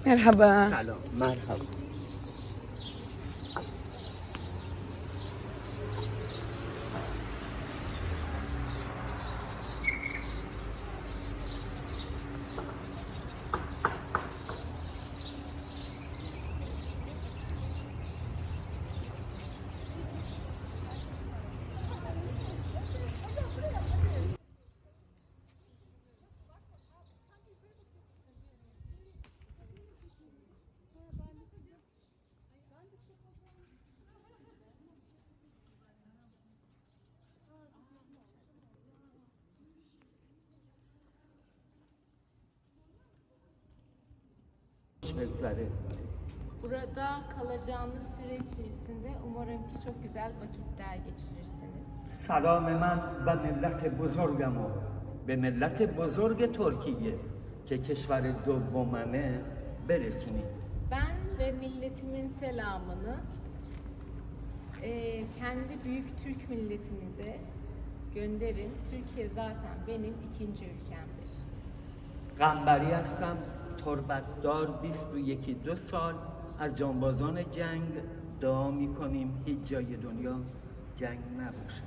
مرحبا. سلام. مرحبا. بگذره. Burada kalacağınız süre içerisinde umarım ki çok güzel vakitler geçirirsiniz. سلام من و ملت بزرگم و به ملت بزرگ ترکیه که کشور دوممه برسونید. Ben ve milletimin selamını kendi büyük Türk milletinize gönderin. Türkiye zaten benim ikinci ülkemdir. قنبری هستم، تربتدار 21-22 سال از جانبازان جنگ دعا میکنیم هیچ جای دنیا جنگ نباشه.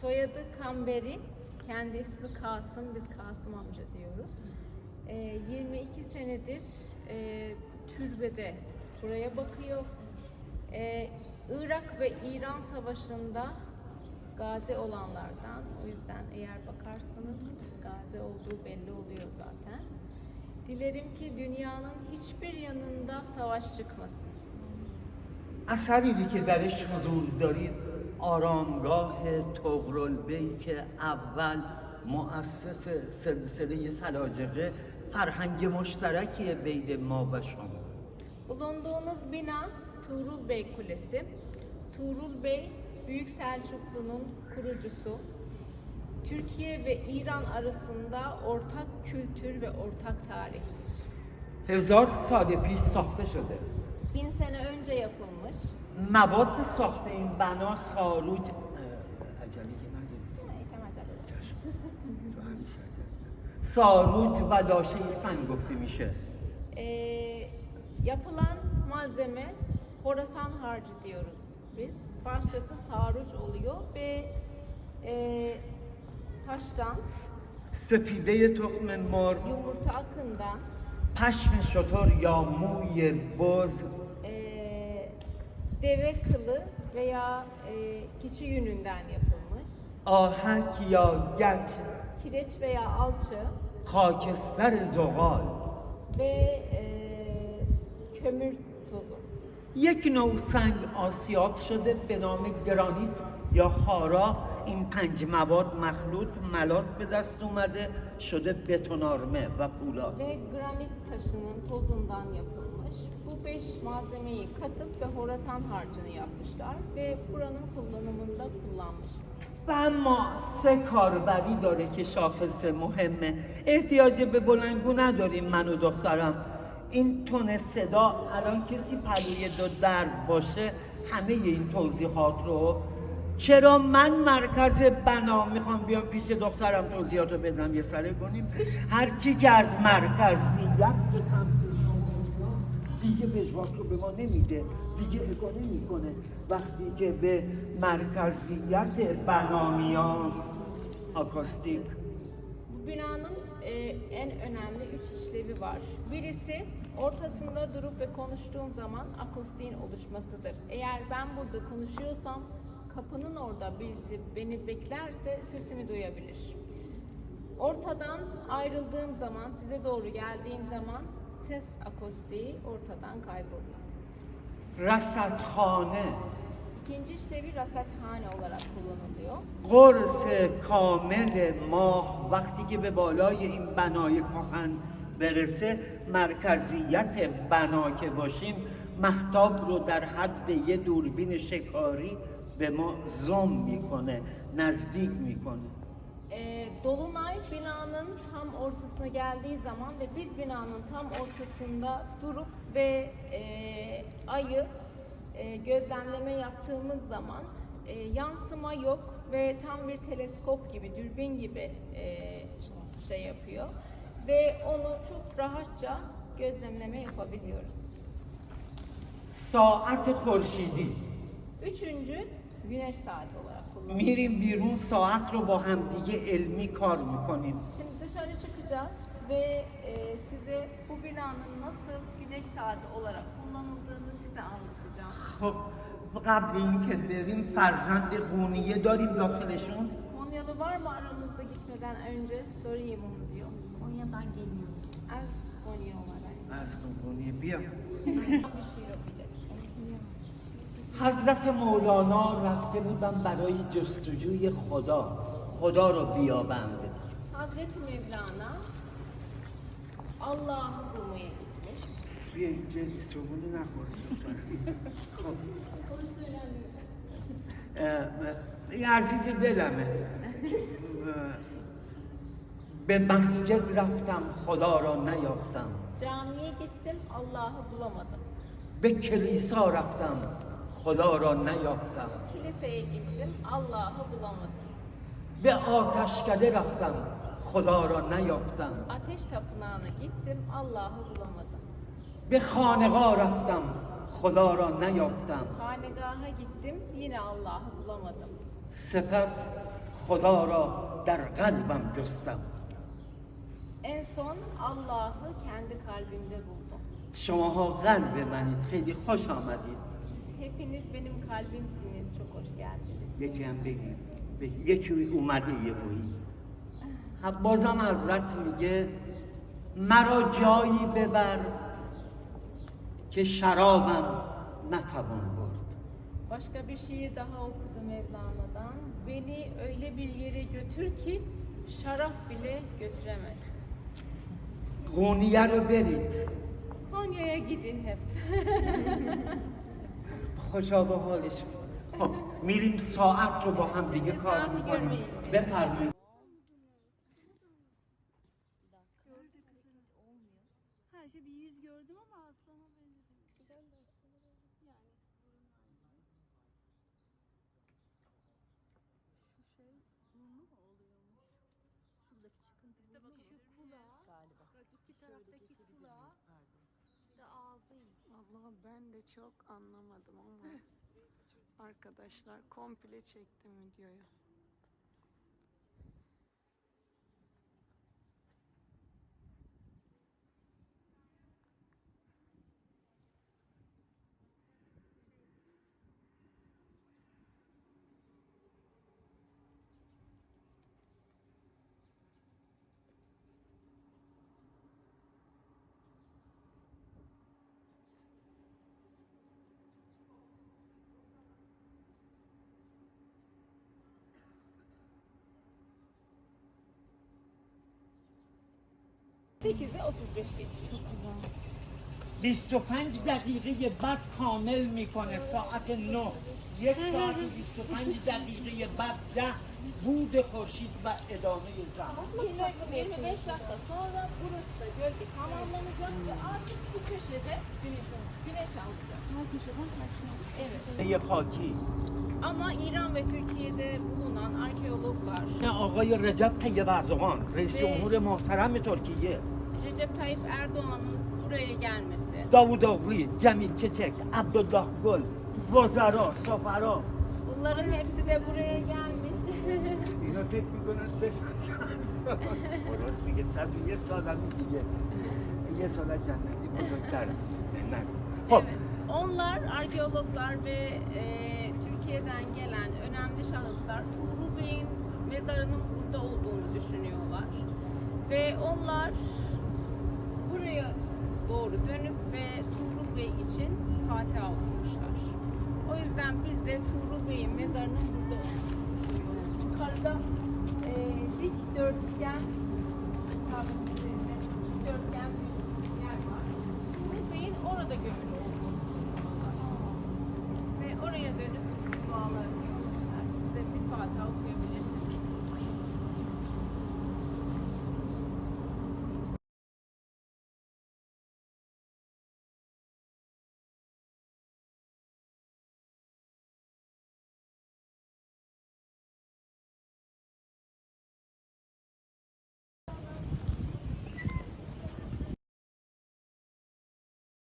Soyadı Kamberi, kendi ismi Kasım, biz Kasım amca diyoruz. 22 senedir türbede buraya bakıyor. Irak ve İran Savaşı'nda gazi olanlardan, o yüzden eğer bakarsanız gazi olduğu belli oluyor zaten. Dilerim ki dünyanın hiçbir yanında savaş çıkmasın. اثری که درش حضور دارید آرامگاه طغرالبی که اول مؤسس سلسله سلاجقه فرهنگ مشترکی بین ما و شما. Bulunduğunuz bina Tuğrul Bey Kulesi. Tuğrul Bey, Büyük Selçuklu'nun kurucusu. Türkiye ve İran arasında ortak kültür ve ortak tarihtir. 1000 سال پیش ساخته شده. 1000 sene önce yapılmış. مواد ساخت این بنا ساروج ساروج و لاشه سنگ گفته میشه. Yapılan malzeme Horasan harcı diyoruz biz. Farsçası saruç oluyor ve taştan, سپیده تخم مرغ، yumurta akından, پشم شتر یا موی بز، deve kılı veya keçi yününden yapılmış. آهک یا گچ، Kireç veya alçı خاکستر زغال. ve kömür tozu. یک نوع سنگ آسیاب شده به نام گرانیت یا خارا. این 5 مواد مخلوط ملات به دست اومده شده بتونارمه و پولاد. Ve granit taşının tozundan yapılmış. Bu 5 malzemeyi katıp ve Horasan harcını yapmışlar ve buranın kullanımında kullanmışlar. و اما 3 کاربری داره که شاخص مهمه. احتیاج به بلنگو نداریم من و دخترم. این تون صدا الان کسی پلوی 2 درب باشه همه این توضیحات رو. چرا من مرکز بنا میخوام بیام پیش دخترم توضیحات رو بدم یه سره کنیم. هر چی که از مرکزیت به سمت دیگه پژواک رو به ما نمیده، دیگه اگه نمیکنه. وقتی که به مرکزیت بنا میاد آکاستیک. Bu binanın en önemli 3 işlevi var. Birisi ortasında durup ve konuştuğum zaman akostiğin oluşmasıdır. Eğer ben burada konuşuyorsam kapının orada birisi beni beklerse sesimi duyabilir. Ortadan ayrıldığım zaman, size doğru geldiğim zaman ses akostiği ortadan kayboluyor. رصدخانه İkinci işlevi rasathane olarak kullanılıyor. قرص کامل ماه وقتی که به بالای این بنای کهن برسه مرکزیت بنا که باشیم مهتاب رو در حد یه دوربین شکاری به ما زوم میکنه، نزدیک میکنه. Dolunay binanın tam ortasına geldiği zaman ve biz binanın tam ortasında durup ve ayı gözlemleme yaptığımız zaman yansıma yok ve tam bir teleskop gibi, dürbün gibi şey yapıyor ve onu çok rahatça gözlemleme yapabiliyoruz. ساعت خورشیدی Üçüncü, güneş saati olarak kullanılıyor. میریم بیرون ساعت رو با هم دیگه علمی کار میکنیم. Şimdi dışarı çıkacağız ve size bu binanın nasıl güneş saati olarak kullanıldığını size anlatacağım. خب قبل اینکه بریم فرزند قونیه داریم داخلشون. Konyalı var mı aramızda gitmeden önce sorayım onu diyor. Konya'dan geliyorum. Az Konya olarak. از قونیه بیا. Bir şiir okuyacak. حضرت مولانا رفته بودن برای جستجوی خدا رو بیابند. Hazreti Mevlana Allah'ı bulmaya gitmiş. بیا اینجا سمونی نخورید خب این عزیز دلمه به مسجد رفتم خدا را نیافتم Camiye gittim, Allah'ı bulamadım. به کلیسا رفتم خدا را نیافتم Kiliseye gittim, Allah'ı bulamadım. به آتشکده رفتم خدا را نیافتم Ateş tapınağına gittim, Allah'ı bulamadım. به خانقاه رفتم خدا را نیافتم Hanegaha gittim, yine Allah'ı bulamadım. سپس خدا را در قلبم جستم En son Allah'ı kendi kalbimde buldum. شماها قلب منید خیلی خوش آمدید Siz hepiniz benim kalbimsiniz, çok hoş geldiniz. یکی هم بگیم یکی اومده یه بایی بازم حضرت میگه مرا جایی ببر که شرابم نتوان برد Başka bir şiir daha okudu Mevlana'dan. Beni öyle bir yere götür ki şarap bile götüremez. قونیه رو برید Konya'ya gidin hep. خوشا به حالش خب میریم ساعت رو با هم دیگه کار ساعتی میکنیم görmeyin. بفرمایید Her şey bir yüz gördüm ama aslana benzedim. Güzel de aslana benzedim yani. Şu şey burnu mu oluyormuş? Şuradaki çıkıntı burnu mu? Şu kulağı galiba. Bak iki taraftaki kulağı bir de ağzıymış. Vallahi ben de çok anlamadım ama arkadaşlar komple çektim videoyu. Sekize 35 geçiyor. 25 دقیقه بعد کامل میکنه ساعت 9 یک ساعت و 25 دقیقه بعد 10 بود خورشید و ادامه زمان 25 dakika sonra burası da gölge tamamlanacak ve artık bu köşede güneş alacak. Evet. یه خاکی Ama İran ve Türkiye'de bulunan arkeologlar نه آقای رجب طیب اردوغان رئیس جمهور محترم ترکیه Recep Tayyip Erdoğan'ın buraya gelmesi, داوود اوغلی جمیل چچک عبدالله گل وزرا سفرا bunların hepsi de buraya gelmiş. اینا فکر میکنن صفر راست میگه 101 سال هم دیگه یه سال از جنتی بزرگتر نه خب Evet. Onlar arkeologlar ve Türkiye'den gelen önemli şahıslar Tuğrul Bey'in mezarının burada olduğunu düşünüyorlar. Ve onlar buraya doğru dönüp ve Tuğrul Bey için Fatiha okumuşlar. O yüzden biz de Tuğrul Bey'in mezarının burada olduğunu düşünüyoruz. Yukarıda